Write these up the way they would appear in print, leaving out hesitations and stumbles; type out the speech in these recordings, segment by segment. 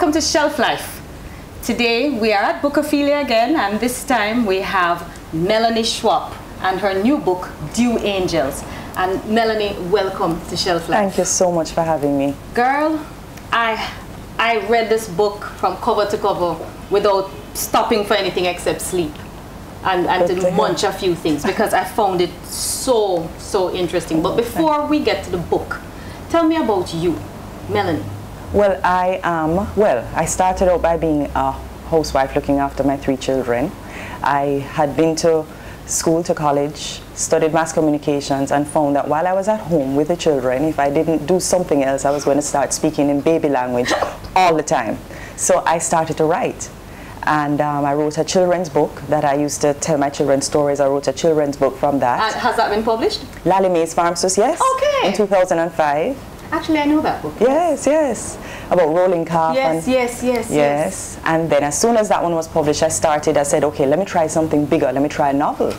Welcome to Shelf Life. Today we are at Bookophilia again, and this time we have Melanie Schwapp and her new book, Dew Angels. And Melanie, welcome to Shelf Life. Thank you so much for having me. Girl, I read this book from cover to cover without stopping for anything except sleep and to munch a few things because I found it so interesting. But before we get to the book, tell me about you, Melanie. Well, I started out by being a housewife looking after my 3 children. I had been to school, to college, studied mass communications, and found that while I was at home with the children, if I didn't do something else, I was going to start speaking in baby language all the time. So I started to write. And I wrote a children's book that I used to tell my children stories. I wrote a children's book from that. And has that been published? Lally Mae's Farmhouse, yes. Okay. In 2005. Actually, I know that book. Yes. About rolling calf. Yes. And then as soon as that one was published, I said, okay, let me try something bigger. Let me try a novel.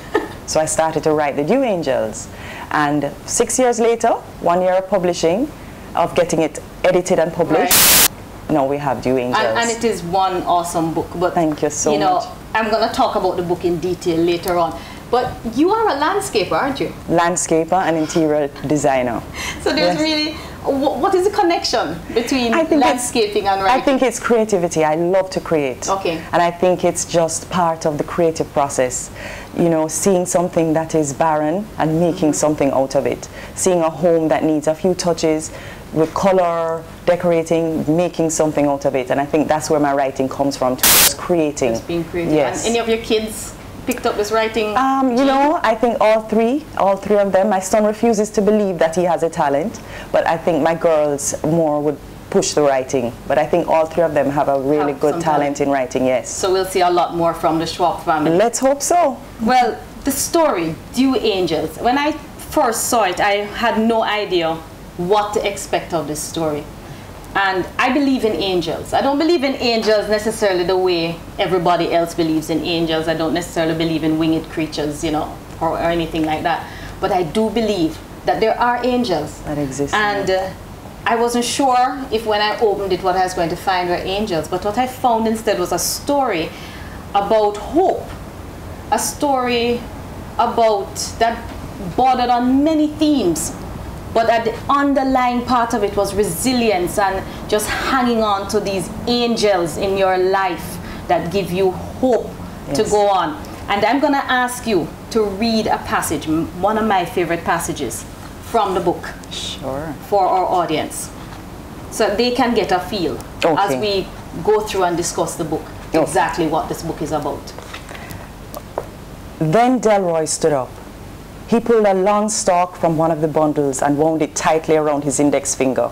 So I started to write The Dew Angels. And 6 years later, 1 year of publishing, of getting it edited and published, now we have Dew Angels. And it is one awesome book. But thank you so much. I'm going to talk about the book in detail later on. But you are a landscaper, aren't you? Landscaper and interior designer. So there's really, what is the connection between landscaping and writing? I think it's creativity. I love to create. Okay. And I think it's just part of the creative process. You know, seeing something that is barren and making something out of it. Seeing a home that needs a few touches with color, decorating, making something out of it. And I think that's where my writing comes from, just creating. Just being creative. Yes. And any of your kids picked up this writing? You know, I think all three of them. My son refuses to believe that he has a talent, but I think my girls more would push the writing. But I think all 3 of them have a really good talent in writing, yes. So we'll see a lot more from the Schwapp family. Let's hope so. Well, the story, Dew Angels, when I first saw it, I had no idea what to expect of this story. And I believe in angels. I don't believe in angels necessarily the way everybody else believes in angels. I don't necessarily believe in winged creatures, you know, or anything like that. But I do believe that there are angels. That exist. And I wasn't sure if when I opened it what I was going to find were angels. But what I found instead was a story about hope. A story about that bordered on many themes. But at the underlying part of it was resilience and just hanging on to these angels in your life that give you hope to go on. And I'm going to ask you to read a passage, one of my favorite passages from the book. Sure. For our audience. So they can get a feel as we go through and discuss the book, exactly what this book is about. Then Delroy stood up. He pulled a long stalk from one of the bundles and wound it tightly around his index finger.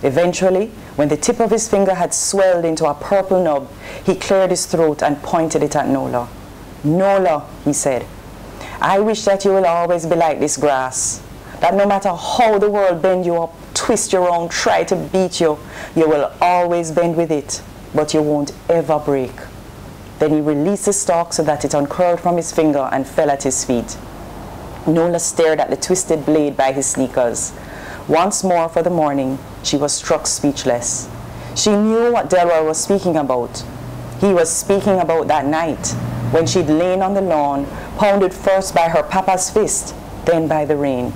Eventually, when the tip of his finger had swelled into a purple nub, he cleared his throat and pointed it at Nola. Nola, he said, I wish that you will always be like this grass, that no matter how the world bend you up, twist you around, try to beat you, you will always bend with it, but you won't ever break. Then he released the stalk so that it uncurled from his finger and fell at his feet. Nola stared at the twisted blade by his sneakers. Once more for the morning, she was struck speechless. She knew what Delroy was speaking about. He was speaking about that night, when she'd lain on the lawn, pounded first by her papa's fist, then by the rain.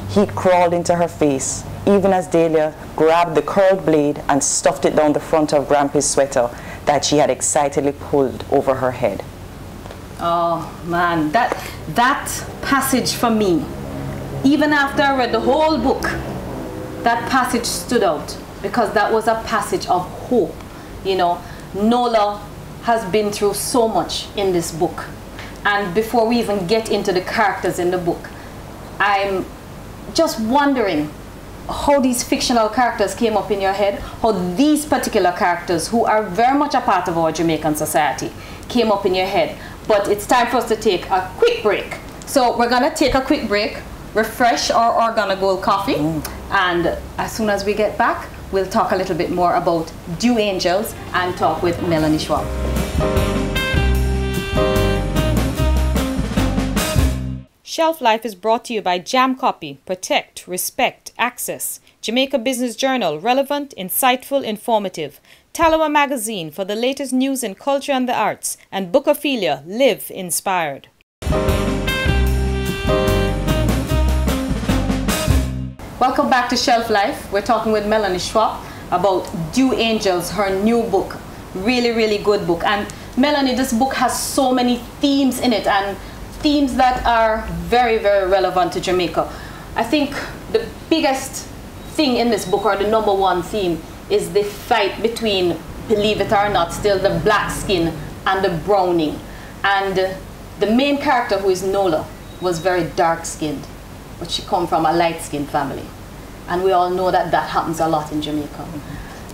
He crawled into her face, even as Dahlia grabbed the curled blade and stuffed it down the front of Grampy's sweater that she had excitedly pulled over her head. Oh man, that passage for me, even after I read the whole book, that passage stood out because that was a passage of hope. You know, Nola has been through so much in this book. And before we even get into the characters in the book, I'm just wondering how these fictional characters came up in your head, how these particular characters, who are very much a part of our Jamaican society, came up in your head. But it's time for us to take a quick break. So we're going to take a quick break, refresh our Organa Gold coffee, and as soon as we get back, we'll talk a little bit more about Dew Angels and talk with Melanie Schwapp. Shelf Life is brought to you by Jam Copy, Protect, Respect, Access, Jamaica Business Journal, relevant, insightful, informative. Talawa Magazine for the latest news in culture and the arts, and Bookophilia, Live Inspired. Welcome back to Shelf Life. We're talking with Melanie Schwapp about Dew Angels, her new book. Really, really good book. And Melanie, this book has so many themes in it, and themes that are very, very relevant to Jamaica. I think the biggest thing in this book, or the number one theme, is the fight between, believe it or not, still the black skin and the browning. And the main character, who is Nola, was very dark-skinned, but she come from a light-skinned family. And we all know that that happens a lot in Jamaica.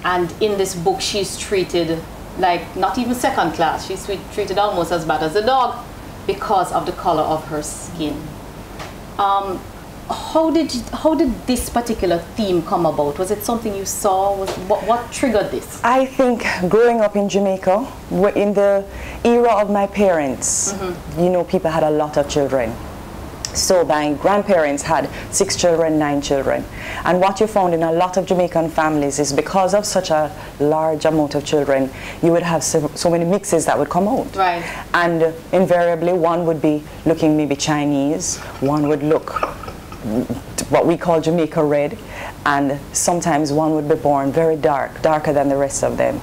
And in this book, she's treated like not even second class. She's treated almost as bad as a dog because of the color of her skin. How did this particular theme come about? Was it something you saw? What triggered this? I think growing up in Jamaica, in the era of my parents, you know, people had a lot of children. So my grandparents had 6 children, 9 children. And what you found in a lot of Jamaican families is because of such a large amount of children, you would have so many mixes that would come out. Right. And invariably one would be looking maybe Chinese, one would look what we call Jamaica red, and sometimes one would be born very dark, darker than the rest of them.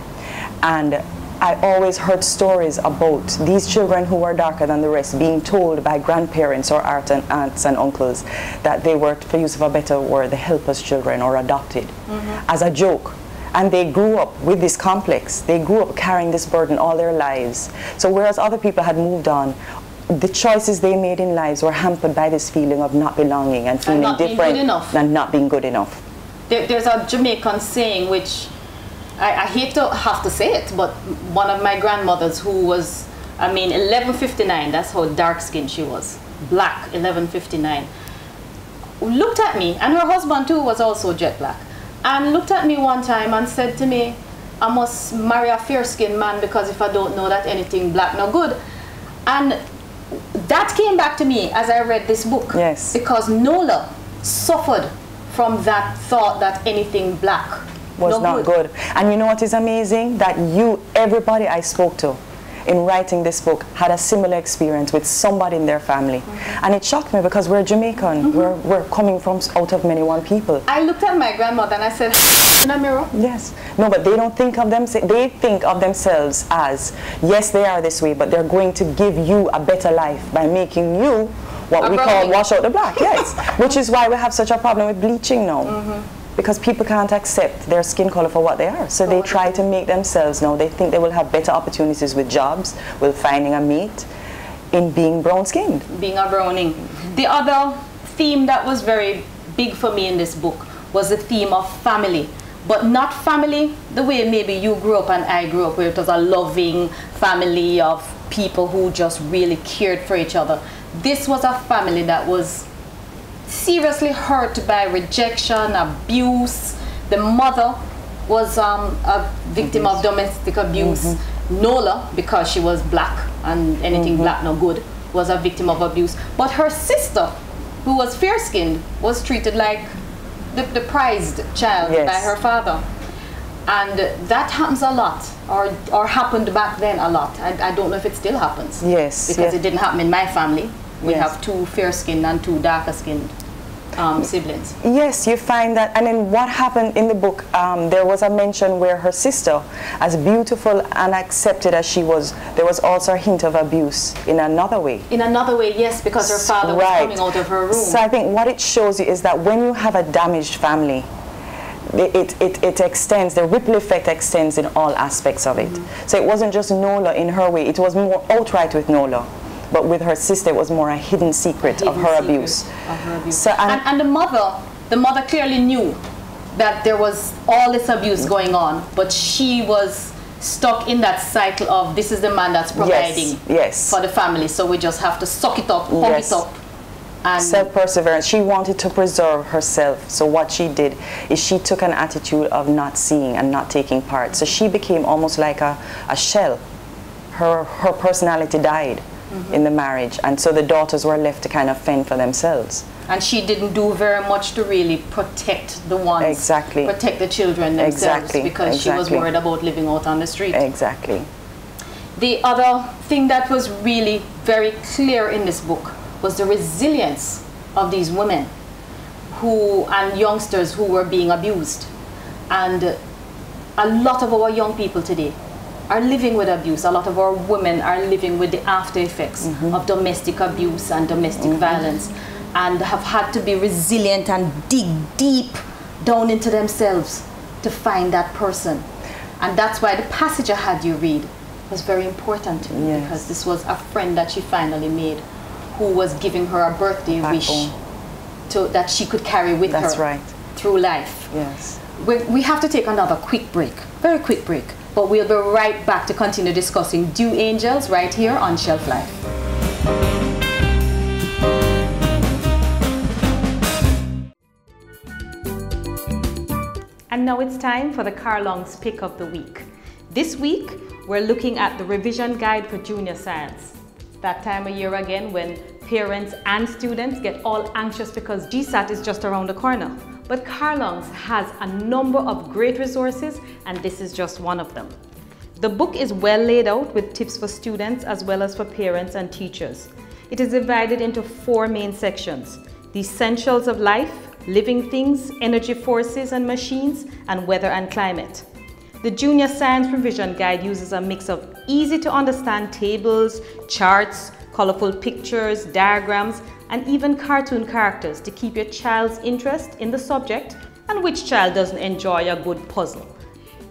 And I always heard stories about these children who were darker than the rest being told by grandparents or aunts and uncles that they were, for use of a better word, the helpless children or adopted, as a joke. And they grew up with this complex. They grew up carrying this burden all their lives. So whereas other people had moved on, the choices they made in lives were hampered by this feeling of not belonging and feeling different and not being good enough. There's a Jamaican saying which I hate to have to say it, but one of my grandmothers, who was, I mean, 1159, that's how dark-skinned she was, black, 1159, looked at me, and her husband too was also jet black, and looked at me one time and said to me, I must marry a fair-skinned man because if I don't know that anything black no good. And that came back to me as I read this book. Yes. Because Nola suffered from that thought that anything black was not good. And you know what is amazing? That everybody I spoke to in writing this book had a similar experience with somebody in their family. And it shocked me because we're Jamaican. We're coming from out of many one people. I looked at my grandmother and I said, in a mirror? Yes. No, but they don't think of them, they think of themselves as, yes, they are this way, but they're going to give you a better life by making you what we call wash out the black. Yes. Which is why we have such a problem with bleaching now. Because people can't accept their skin color for what they are. So they try to make themselves know. They think they will have better opportunities with jobs, with finding a mate, in being brown-skinned. Being a browning. The other theme that was very big for me in this book was the theme of family. But not family the way maybe you grew up and I grew up, where it was a loving family of people who just really cared for each other. This was a family that was seriously hurt by rejection, abuse. The mother was a victim of domestic abuse. Nola, because she was black and anything black no good, was a victim of abuse. But her sister, who was fair-skinned, was treated like the prized child by her father. And that happens a lot, or happened back then a lot. I don't know if it still happens. Yes. Because it didn't happen in my family. We have 2 fair-skinned and 2 darker-skinned siblings. Yes, you find that. And then what happened in the book, there was a mention where her sister, as beautiful and accepted as she was, there was also a hint of abuse in another way. In another way, yes, because her father was coming out of her room. So I think what it shows you is that when you have a damaged family, it extends, the ripple effect extends in all aspects of it. So it wasn't just Nola in her way, it was more outright with Nola. But with her sister, it was more a hidden secret of her abuse. So, and the mother clearly knew that there was all this abuse going on, but she was stuck in that cycle of this is the man that's providing for the family, so we just have to suck it up, hug it up. And self-perseverance. She wanted to preserve herself, so what she did is she took an attitude of not seeing and not taking part. So she became almost like a shell. Her personality died in the marriage, and so the daughters were left to kind of fend for themselves. And she didn't do very much to really protect the ones, protect the children themselves, because she was worried about living out on the street. Exactly. The other thing that was really very clear in this book was the resilience of these women and youngsters who were being abused. And a lot of our young people today are living with abuse. A lot of our women are living with the after effects of domestic abuse and domestic violence, and have had to be resilient and dig deep down into themselves to find that person. And that's why the passage I had you read was very important to me, because this was a friend that she finally made who was giving her a birthday wish that she could carry with her through life. Yes. We have to take another quick break, very quick break, but we'll be right back to continue discussing Dew Angels right here on Shelf Life. And now it's time for the Carlong's Pick of the Week. This week, we're looking at the revision guide for junior science. That time of year again when parents and students get all anxious because GSAT is just around the corner. But Carlong's has a number of great resources, and this is just one of them. The book is well laid out with tips for students as well as for parents and teachers. It is divided into 4 main sections: the essentials of life, living things, energy forces and machines, and weather and climate. The Junior Science Revision Guide uses a mix of easy to understand tables, charts, colorful pictures, diagrams, and even cartoon characters to keep your child's interest in the subject. And which child doesn't enjoy a good puzzle?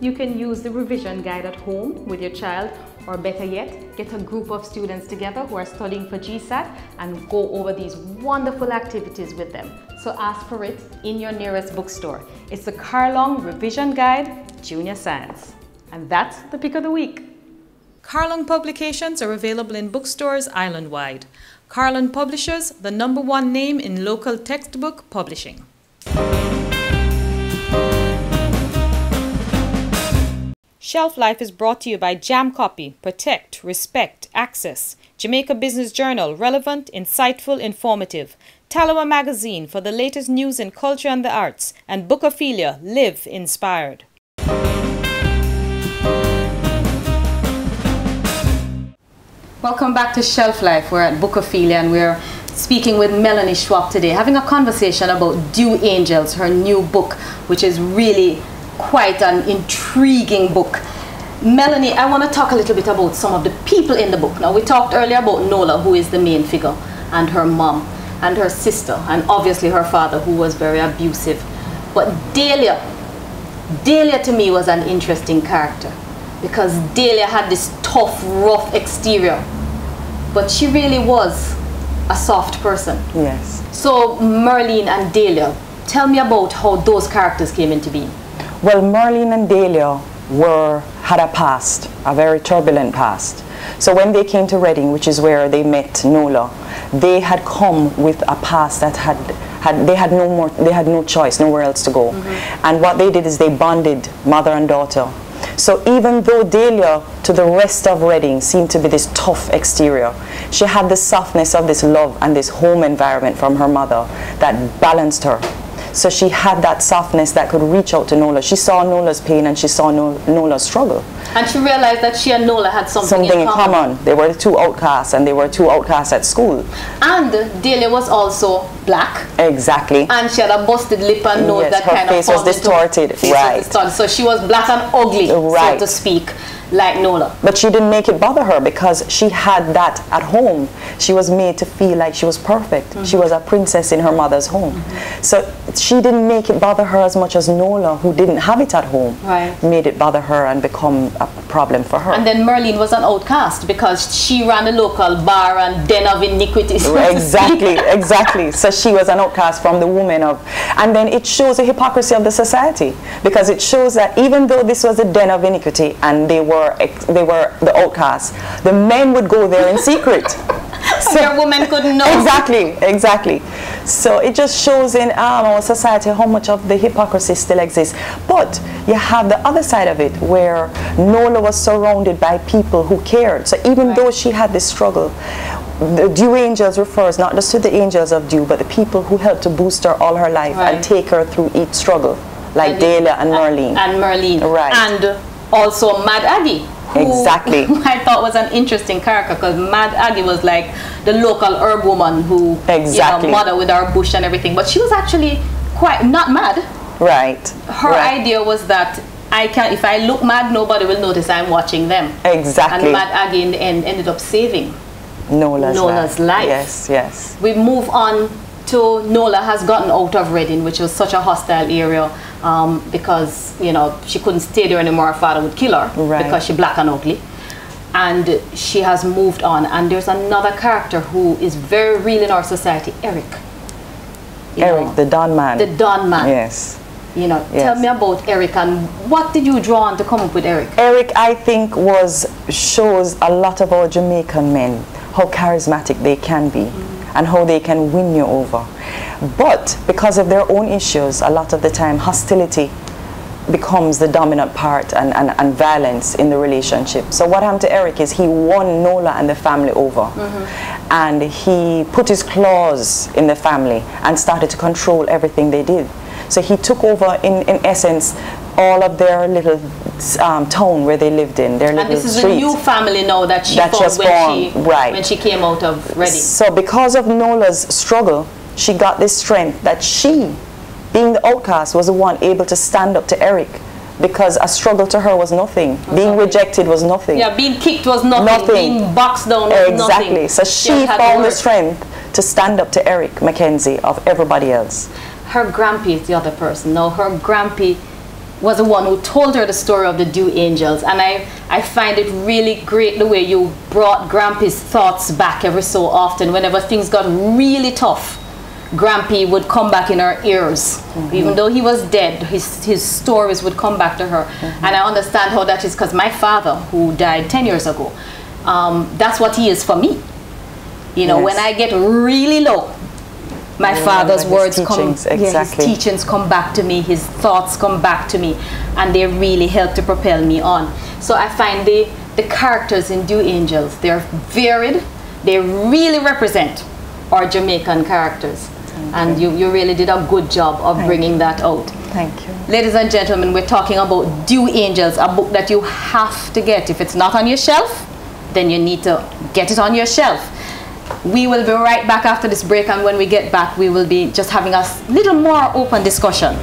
You can use the revision guide at home with your child, or better yet, get a group of students together who are studying for GSAT and go over these wonderful activities with them. So ask for it in your nearest bookstore. It's the Carlong Revision Guide, Junior Science. And that's the pick of the week. Carlong publications are available in bookstores island-wide. Carlong Publishers, the #1 name in local textbook publishing. Shelf Life is brought to you by Jam Copy, Protect, Respect, Access, Jamaica Business Journal, relevant, insightful, informative, Talawa Magazine for the latest news in culture and the arts, and Bookophilia, Live Inspired. Welcome back to Shelf Life. We're at Bookophilia and we're speaking with Melanie Schwapp today, having a conversation about Dew Angels, her new book, which is really quite an intriguing book. Melanie, I want to talk a little bit about some of the people in the book. Now, we talked earlier about Nola, who is the main figure, and her mom, and her sister, and obviously her father, who was very abusive. But Delia to me was an interesting character, because Delia had this tough, rough exterior, but she really was a soft person. Yes. So Merlene and Delia, tell me about how those characters came into being. Well, Merlene and Delia had a past, a very turbulent past. So when they came to Reading, which is where they met Nola, they had come with a past that they had no choice, nowhere else to go. And what they did is they bonded, mother and daughter. So even though Delia to the rest of Reading seemed to be this tough exterior, she had the softness of this love and this home environment from her mother that balanced her. So she had that softness that could reach out to Nola. She saw Nola's pain and she saw Nola's struggle. And she realized that she and Nola had something in common. They were 2 outcasts, and they were 2 outcasts at school. And Delia was also black. Exactly. And she had a busted lip and nose that kind of... Her face was distorted. Right. So she was black and ugly, so to speak, like Nola. But she didn't make it bother her, because she had that at home. She was made to feel like she was perfect. She was a princess in her mother's home. So she didn't make it bother her as much as Nola, who didn't have it at home, made it bother her and become a problem for her. And then Merlene was an outcast because she ran a local bar and den of iniquity. Exactly. So she was an outcast from the women of... And then it shows the hypocrisy of the society, because it shows that even though this was a den of iniquity and they were the outcasts, the men would go there in secret. So your women couldn't know. Exactly. So it just shows in our society how much of the hypocrisy still exists. But you have the other side of it, where Nola was surrounded by people who cared. So even though she had this struggle, the Dew Angels refers not just to the angels of Dew, but the people who helped to boost her all her life and take her through each struggle, like Dahlia and Merlene. And Merlene. Right. And also Mad Aggie. Exactly. I thought was an interesting character, because Mad Aggie was like the local herb woman who, you know, mother with her bush and everything. But she was actually quite not mad. Right. Her idea was that if I look mad, nobody will notice I'm watching them. Exactly. And Mad Aggie in the end ended up saving Nola's life. Yes, yes. We move on to Nola has gotten out of Reading, which was such a hostile area, because, you know, she couldn't stay there anymore. Her father would kill her because she black and ugly. And she has moved on. And there's another character who is very real in our society, Eric. Eric, the Don man. The Don man. Yes. You know, tell me about Eric, and what did you draw on to come up with Eric? Eric, I think, shows a lot of our Jamaican men, how charismatic they can be and how they can win you over. But because of their own issues, a lot of the time hostility becomes the dominant part and violence in the relationship. So what happened to Eric is he won Nola and the family over. And he put his claws in the family and started to control everything they did. So he took over, in essence, all of their little town where they lived in, their little street. And this is a new family now that she found when she came out of Reading. So because of Nola's struggle, she got this strength that she, being the outcast, was the one able to stand up to Eric, because a struggle to her was nothing. Being rejected was nothing. Yeah, being kicked was nothing. Being boxed down was nothing. Exactly. So she found the strength to stand up to Eric Mackenzie of everybody else. Her grampy is the other person. Now, her grampy was the one who told her the story of the Dew Angels, and I find it really great the way you brought Grampy's thoughts back every so often. Whenever things got really tough, Grampy would come back in her ears. Even though he was dead, his stories would come back to her. And I understand how that is, because my father, who died 10 years ago, that's what he is for me. You know, when I get really low, my father's words his teachings come back to me, his thoughts come back to me, and they really help to propel me on. So I find the characters in Dew Angels, they're varied, they really represent our Jamaican characters. And you really did a good job of bringing that out. Thank you. Ladies and gentlemen, we're talking about Dew Angels, a book that you have to get. If it's not on your shelf, then you need to get it on your shelf. We will be right back after this break, and when we get back, we will be just having a little more open discussion.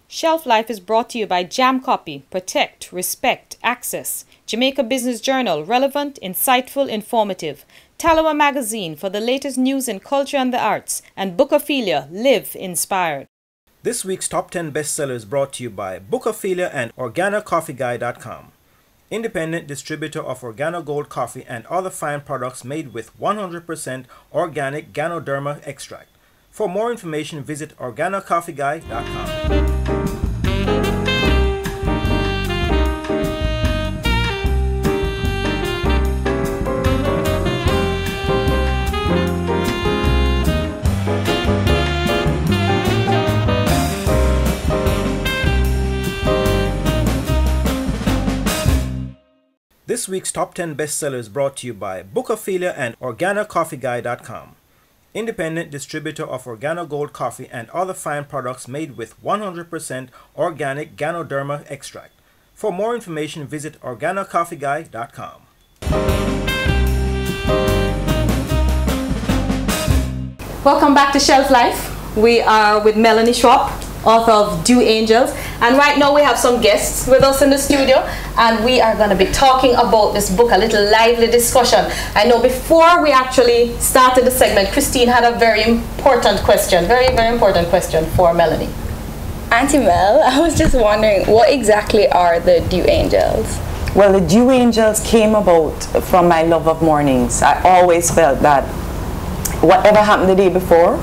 Shelf Life is brought to you by Jam Copy, Protect, Respect, Access, Jamaica Business Journal, relevant, insightful, informative, Talawa Magazine for the latest news in culture and the arts, and Bookophilia, live inspired. This week's top 10 bestsellers brought to you by Bookophilia and OrganoCoffeeGuy.com. Independent distributor of Organo Gold coffee and other fine products made with 100% organic Ganoderma extract. For more information, visit OrganoCoffeeGuy.com. This week's top 10 bestsellers brought to you by Bookophilia and OrganoCoffeeGuy.com. Independent distributor of Organo Gold coffee and other fine products made with 100% organic Ganoderma extract. For more information, visit OrganoCoffeeGuy.com. Welcome back to Shelf Life. We are with Melanie Schwapp, author of Dew Angels, and right now we have some guests with us in the studio, and we are going to be talking about this book, a little lively discussion. I know before we actually started the segment, Christine had a very important question, very important question for Melanie. Auntie Mel, I was just wondering, what exactly are the Dew Angels? Well, the Dew Angels came about from my love of mornings. I always felt that whatever happened the day before,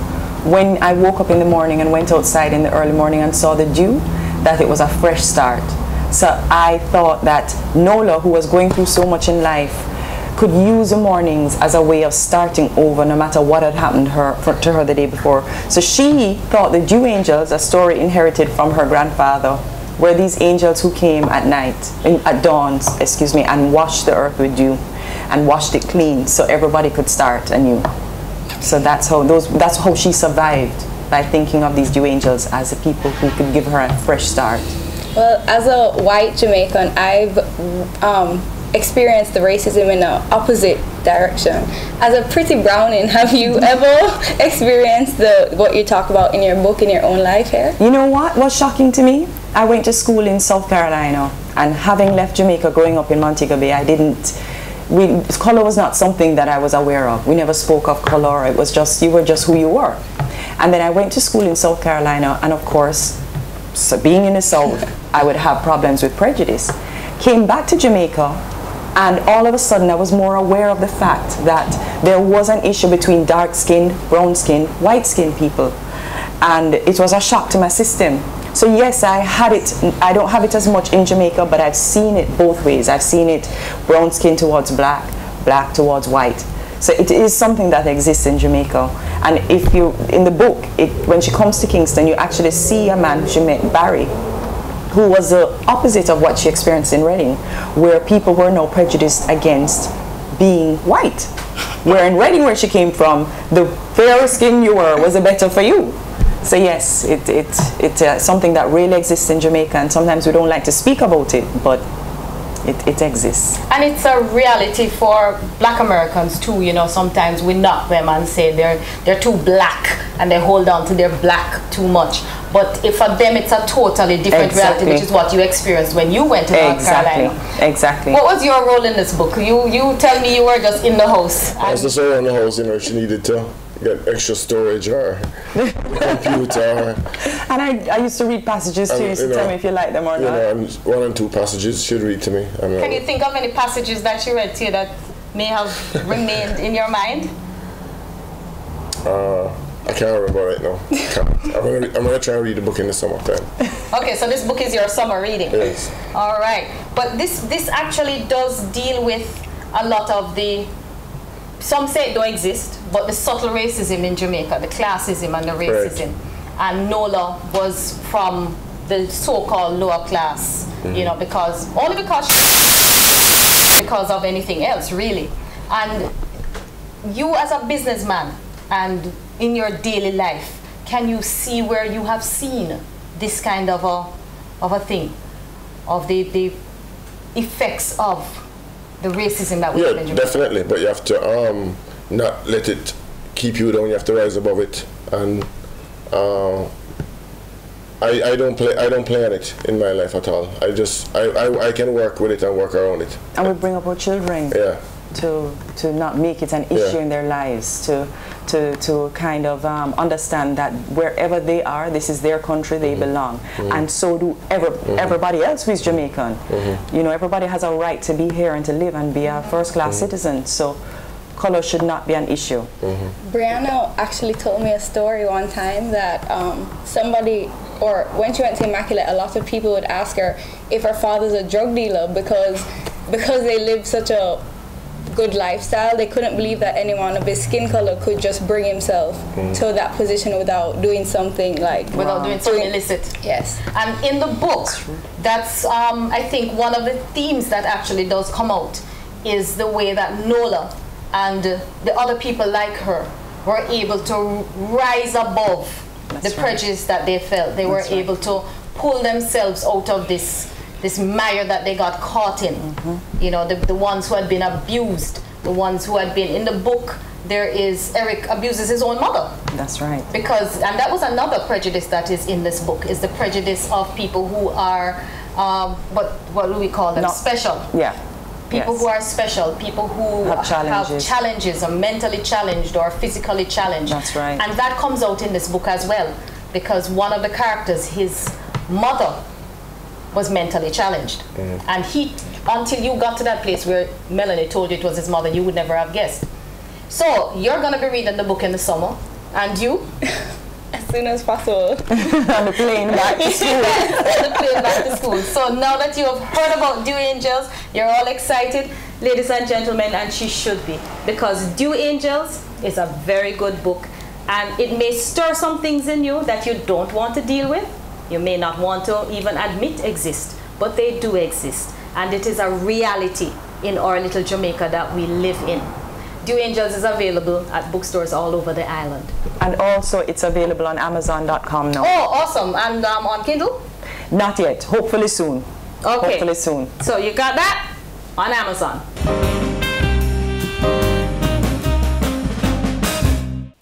when I woke up in the morning and went outside in the early morning and saw the dew, that it was a fresh start. So I thought that Nola, who was going through so much in life, could use the mornings as a way of starting over no matter what had happened to her the day before. So she thought the Dew Angels, a story inherited from her grandfather, were these angels who came at night, at dawn, excuse me, and washed the earth with dew and washed it clean so everybody could start anew. So that's how she survived, by thinking of these dew angels as the people who could give her a fresh start. Well, as a white Jamaican, I've experienced the racism in the opposite direction. As a pretty browning, have you ever experienced what you talk about in your book in your own life here? You know what was shocking to me? I went to school in South Carolina, and having left Jamaica, growing up in Montego Bay, color was not something that I was aware of. We never spoke of color. It was just, you were just who you were. And then I went to school in South Carolina, and of course, so being in the South, I would have problems with prejudice. Came back to Jamaica, and all of a sudden I was more aware of the fact that there was an issue between dark-skinned, brown-skinned, white-skinned people. And it was a shock to my system. So yes, I had it. I don't have it as much in Jamaica, but I've seen it both ways. I've seen it brown skin towards black, black towards white. So it is something that exists in Jamaica. And if you, in the book, when she comes to Kingston, you actually see a man she met, Barry, who was the opposite of what she experienced in Reading, where people were now prejudiced against being white. Where in Reading, where she came from, the fairer skin you were was the better for you. So yes, it's something that really exists in Jamaica, and sometimes we don't like to speak about it, but it exists. And it's a reality for Black Americans too. You know, sometimes we knock them and say they're too black, and they hold on to their black too much. But if for them it's a totally different reality, which is what you experienced when you went to North Carolina. Exactly. What was your role in this book? You tell me you were just in the house. I was just around the house, you know, she needed to get extra storage or computer. And I used to read passages to you to tell me if you like them or not. And 1 and 2 passages she'd read to me. Can you think of any passages that she read to you that may have remained in your mind? I can't remember right now. I'm gonna try and read the book in the summertime. Okay, so this book is your summer reading. Yes. All right, but this actually does deal with a lot of the, some say it don't exist, but the subtle racism in Jamaica, the classism and the racism. Right. And Nola was from the so-called lower class, you know, because of anything else, really. And you as a businessman and in your daily life, can you see where you have seen this kind of a thing, of the effects of the racism that we have in Jamaica? Yeah, definitely, but you have to not let it keep you down. You have to rise above it, and I don't play on it in my life at all. I can work with it and work around it. And we bring up our children. Yeah. To not make it an issue in their lives, to kind of understand that wherever they are, this is their country, they belong, and so do everybody else who is Jamaican. You know, everybody has a right to be here and to live and be a first-class citizen. So color should not be an issue. Brianna actually told me a story one time that somebody, or when she went to Immaculate, a lot of people would ask her if her father's a drug dealer because they lived such a good lifestyle. They couldn't believe that anyone of his skin color could just bring himself to that position without doing something doing something illicit. Yes. And in the book, that's I think one of the themes that actually does come out is the way that Nola and the other people like her were able to rise above the prejudice that they felt. They were able to pull themselves out of this mire that they got caught in. You know, the ones who had been abused, the ones who had been in the book. There is Eric abuses his own mother. That's right. And that was another prejudice that is in this book, is the prejudice of people who are what do we call them? Special. Yeah. People who are special, people who have challenges, are mentally challenged or physically challenged. That's right. And that comes out in this book as well, because one of the characters, his mother, was mentally challenged. And until you got to that place where Melanie told you it was his mother, you would never have guessed. So you're going to be reading the book in the summer, and you? As soon as possible. On the plane back to school. On the plane back to school. So now that you have heard about Dew Angels, you're all excited, ladies and gentlemen, and she should be, because Dew Angels is a very good book, and it may stir some things in you that you don't want to deal with. you may not want to even admit exist, but they do exist. And it is a reality in our little Jamaica that we live in. Dew Angels is available at bookstores all over the island. And also it's available on Amazon.com now. Oh, awesome. And on Kindle? Not yet. Hopefully soon. Okay. Hopefully soon. So you got that on Amazon.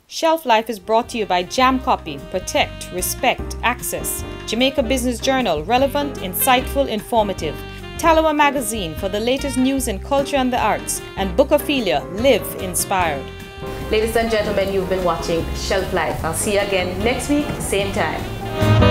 Shelf Life is brought to you by Jam Copy, Protect, Respect, Access, Jamaica Business Journal, relevant, insightful, informative, Talawa Magazine for the latest news in culture and the arts, and Bookophilia, live inspired. Ladies and gentlemen, you've been watching Shelf Life. I'll see you again next week, same time.